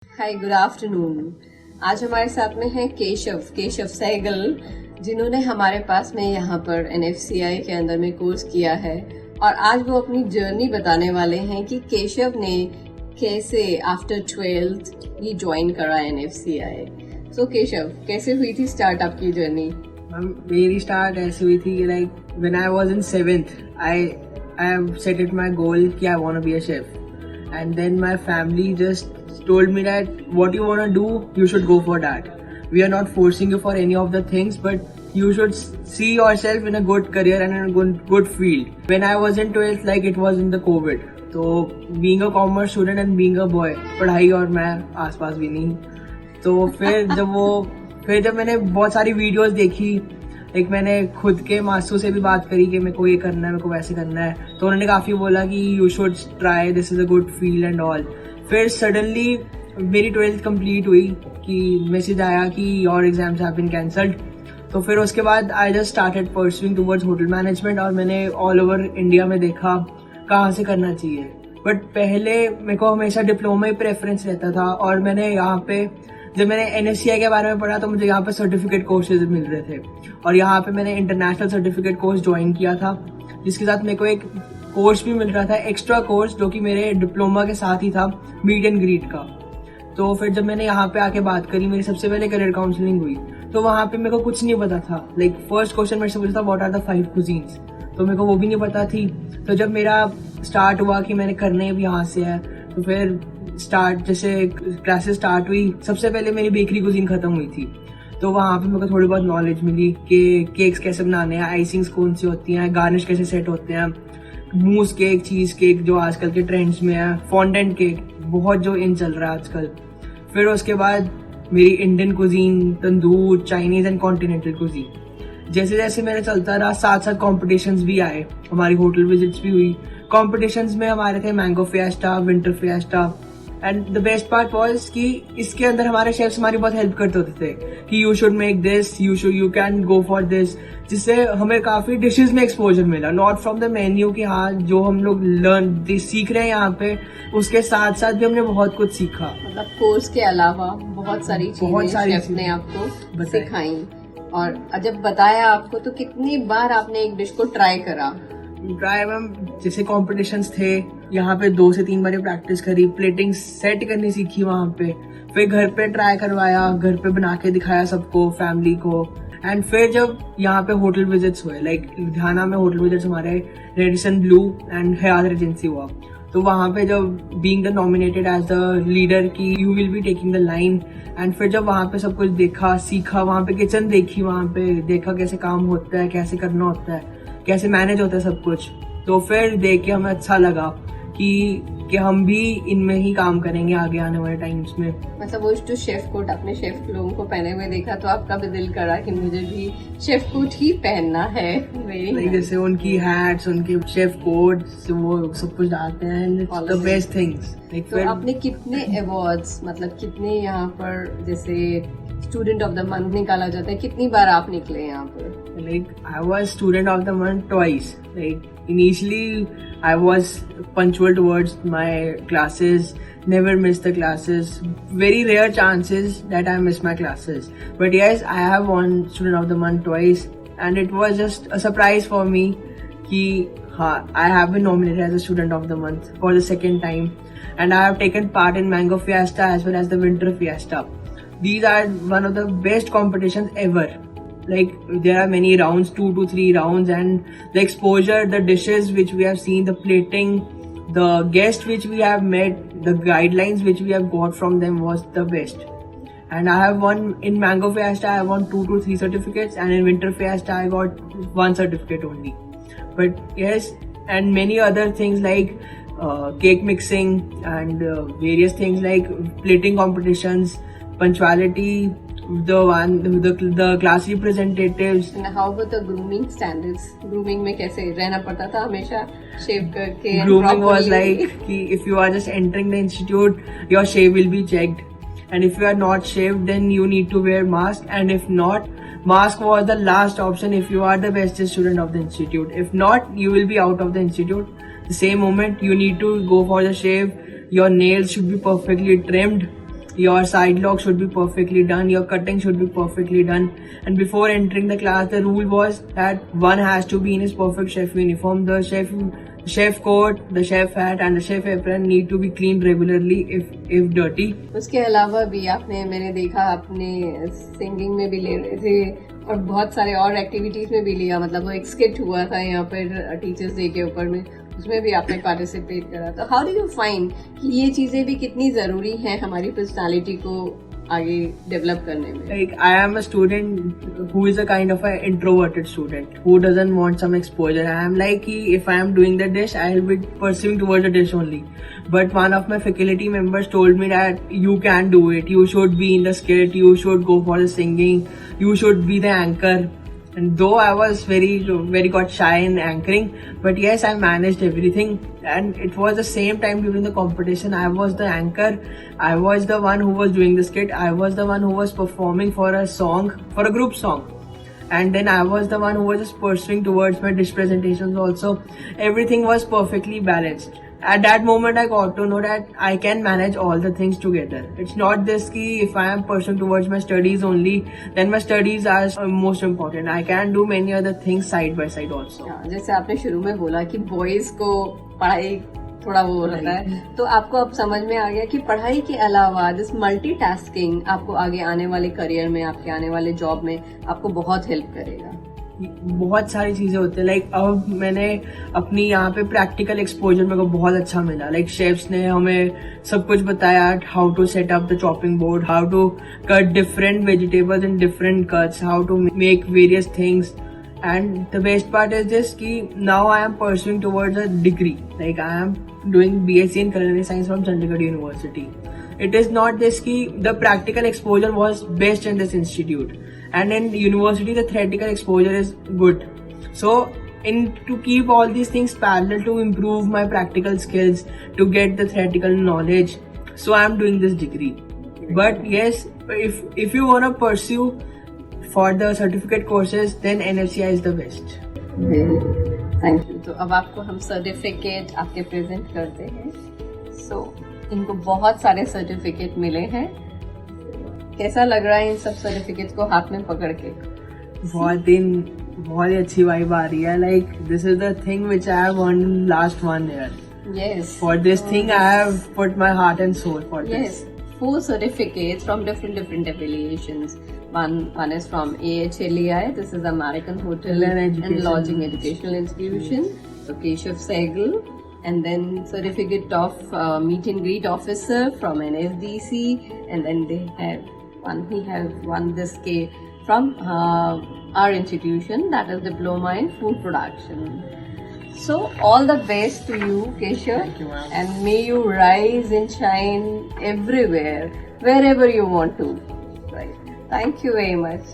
हाय, good afternoon. आज हमारे साथ में है केशव सहगल, जिन्होंने हमारे पास में यहाँ पर NFCI के अंदर में कोर्स किया है और आज वो अपनी जर्नी बताने वाले हैं कि केशव ने कैसे आफ्टर 12th ये ज्वाइन करा NFCI। सो केशव, कैसे हुई थी स्टार्ट आपकी जर्नी? मेरी स्टार्ट ऐसी हुई थी कि like when I was in 7th I have set it my goal कि I want to be a chef and then my family just told me that what you want to do, you should go for that. We are not forcing you for any of the things, but you should see yourself in a good career and in a good field. When I was in 12th, like it was in the COVID, so being a commerce student and being a boy, पढ़ाई और मैं आसपास भी नहीं, तो फिर जब मैंने बहुत सारी वीडियोस देखी, एक मैंने खुद के मास्टर से भी बात करी कि मेरे को ये करना है, मेरे को वैसे करना है, तो उन्होंने काफ़ी बोला कि you should try, this is a good field and all. फिर सडनली मेरी 12th कंप्लीट हुई कि मैसेज आया कि your exams have been cancelled. तो फिर उसके बाद I just started pursuing towards hotel management और मैंने ऑल ओवर इंडिया में देखा कहाँ से करना चाहिए। बट पहले मेरे को हमेशा डिप्लोमा ही प्रेफरेंस रहता था और मैंने यहाँ पे जब मैंने NFCI के बारे में पढ़ा तो मुझे यहाँ पे सर्टिफिकेट कोर्सेज मिल रहे थे और यहाँ पे मैंने इंटरनेशनल सर्टिफिकेट कोर्स ज्वाइन किया था, जिसके साथ मेरे को एक कोर्स भी मिल रहा था, एक्स्ट्रा कोर्स, जो कि मेरे डिप्लोमा के साथ ही था, मीट एंड ग्रीट का। तो फिर जब मैंने यहाँ पे आके बात करी, मेरी सबसे पहले करियर काउंसलिंग हुई, तो वहाँ पे मेरे को कुछ नहीं पता था। लाइक फर्स्ट क्वेश्चन मेरे से पूछा था व्हाट आर द 5 cuisines, तो मेरे को वो भी नहीं पता थी। तो जब मेरा स्टार्ट हुआ कि मैंने करने भी यहाँ से है, तो फिर जैसे क्लासेस स्टार्ट हुई, सबसे पहले मेरी बेकरी कुजीन खत्म हुई थी, तो वहाँ पे मेरे को थोड़ी बहुत नॉलेज मिली कि केक्स कैसे बनाने हैं, आइसिंग्स कौन सी होती हैं, गार्निश कैसे सेट होते हैं, मूस केक, चीज़ केक जो आजकल के ट्रेंड्स में है, फॉन्डेंट केक बहुत जो इन चल रहा है आजकल। फिर उसके बाद मेरी Indian cuisine, tandoor, Chinese and continental cuisine. जैसे जैसे मेरा चलता रहा, साथ साथ कॉम्पिटिशन्स भी आए, हमारी होटल विजिट्स भी हुई। कॉम्पिटिशन्स में हमारे थे mango fiesta, winter fiesta, and the best part was कि इसके अंदर हमारे शेफ्स हमारी बहुत हेल्प करते होते थे कि you should make this, you can go for this, जिससे हमें काफी डिशेस में एक्सपोजर मिला, नॉट फ्रॉम द मेन्यू कि हाँ जो हम लोग सीख रहे हैं यहाँ पे, उसके साथ साथ भी हमने बहुत कुछ सीखा। मतलब कोर्स के अलावा बहुत सारी चीजें शेफ ने आपको सिखाई। और जब बताया आपको, तो कितनी बार आपने एक डिश को ट्राई करा? मैम, जैसे कॉम्पिटिशन्स थे, यहाँ पे 2 से 3 बार प्रैक्टिस करी, प्लेटिंग सेट करनी सीखी वहाँ पे, फिर घर पे ट्राई करवाया, घर पे बना के दिखाया सबको, फैमिली को। एंड फिर जब यहाँ पे होटल विजिट्स हुए, लाइक लुधियाना में होटल विजिट्स हमारे Radisson Blu and Hyatt Regency हुआ, तो वहाँ पे जब being the nominated as the leader की you will be taking the line, and फिर जब वहाँ पे सब कुछ देखा, सीखा, वहाँ पे किचन देखी, वहाँ पे देखा कैसे काम होता है, कैसे करना होता है, कैसे मैनेज होता है सब कुछ, तो फिर देख के हमें अच्छा लगा कि हम भी इनमें ही काम करेंगे आगे आने वाले टाइम्स में। मतलब वो जो शेफ कोट अपने शेफ लोगों को पहने हुए देखा, तो आपका भी दिल करा कि मुझे भी शेफ कोट ही पहनना है। जैसे उनकी हैट्स, उनके शेफ कोट, वो सब कुछ डालते हैं, द बेस्ट थिंग्स। तो आपने कितने अवार्ड्स, मतलब कितने यहाँ पर जैसे स्टूडेंट ऑफ द मंथ निकाला जाता है, कितनी बार आप निकले यहाँ पर? Like I was student of the month twice. Like initially I was punctual towards my classes, never missed the classes. Very rare chances that I miss my classes. But yes, I have won student of the month twice, and it was just a surprise for me कि हाँ, I have been nominated as a student of the month for the 2nd time, and I have taken part in Mango Fiesta as well as the Winter Fiesta. These are one of the best competitions ever. Like there are many rounds, 2 to 3 rounds, and the exposure, the dishes which we have seen, the plating, the guests which we have met, the guidelines which we have got from them was the best. And I have won in Mango Fiesta, I have won 2 to 3 certificates, and in Winter Fiesta I got 1 certificate only. But yes, and many other things like cake mixing and various things like plating competitions, punctuality, the class representatives. And how about the grooming standards? Grooming में कैसे रहना पड़ता था हमेशा शेव करके? Grooming was like कि if you are just entering the institute, your shave will be checked, and if you are not shaved, then you need to wear mask, and if not, mask was the last option if you are the best student of the institute. If not, you will be out of the institute. The same moment you need to go for the shave. Your nails should be perfectly trimmed. your side lock should be perfectly done, your cutting should be perfectly done. And before entering the class, the rule was that one has to be in his perfect chef uniform. The chef coat, the chef hat and the chef apron need to be cleaned regularly if dirty. उसके अलावा भी आपने, मैंने देखा आपने singing में भी ले रहे थे और बहुत सारे और एक्टिविटीज में भी लिया, मतलब वो एक स्किट हुआ था यहाँ पर टीचर्स डे के ऊपर में, उसमें भी आपने पार्टिसिपेट करा। तो हाउ डू यू फाइंड कि ये चीजें भी कितनी जरूरी हैं हमारी पर्सनालिटी को आगे डेवलप करने में? Like, I am a student who is a kind of an introverted student who doesn't want some exposure. I am like, if I am doing the dish, I will be pursuing towards the dish only. But one of my faculty members told me that you can do it. You should be in the skit. You should go for the singing. You should be the anchor. And though I was very got shy in anchoring, but yes, I managed everything. And it was the same time during the competition, I was the anchor. I was the one who was doing the skit. I was the one who was performing for a song, for a group song. And then I was the one who was just pursuing towards my dish presentations also. Everything was perfectly balanced. At that moment, I got to know that I can manage all the things together. It's not this ki if I am pursuing towards my studies only, then my studies are most important. I can do many other things side by side also. जैसे आपने शुरू में बोला कि boys को पढ़ाई थोड़ा वो रहता है, तो आपको अब समझ में आ गया कि पढ़ाई के अलावा दिस मल्टीटास्किंग आपको आगे आने वाले करियर में, आपके आने वाले जॉब में आपको बहुत हेल्प करेगा। बहुत सारी चीजें होती है। लाइक अब मैंने अपनी यहाँ पे प्रैक्टिकल एक्सपोजर मेरे को बहुत अच्छा मिला। लाइक शेफ्स ने हमें सब कुछ बताया, how to set up the chopping board, how to cut different vegetables in different cuts, how to make various things. And the best part is this कि now I am pursuing towards a degree. Like I am doing BSc in culinary science from Chandigarh University. It is not this ki the practical exposure was best in this institute, and in university the theoretical exposure is good. So to keep all these things parallel, to improve my practical skills, to get the theoretical knowledge, so I am doing this degree. But yes, if you want to pursue for the certificate courses, then NFCI is the best. Thank you. तो अब आपको हम certificate आपके present करते हैं। सो इनको बहुत सारे सर्टिफिकेट मिले हैं, कैसा लग रहा है इन सब सर्टिफिकेट को हाथ में पकड़ के? बहुत ही अच्छी वाइब आ रही है। Like this is the thing which I have earned in last 1 year. Yes. For this thing I have put my heart and soul for this. Yes. 4 certificates from different affiliations. One is from AHLEI. This is American Hotel and Lodging Educational Institution. So Keshav Sehgal. And then certificate of meet and greet officer from NFDC. And then we have one this from our institution, that is diploma in food production. So all the best to you, Keshav. Thank you, ma'am. And may you rise and shine everywhere, wherever you want to. Right. Thank you very much.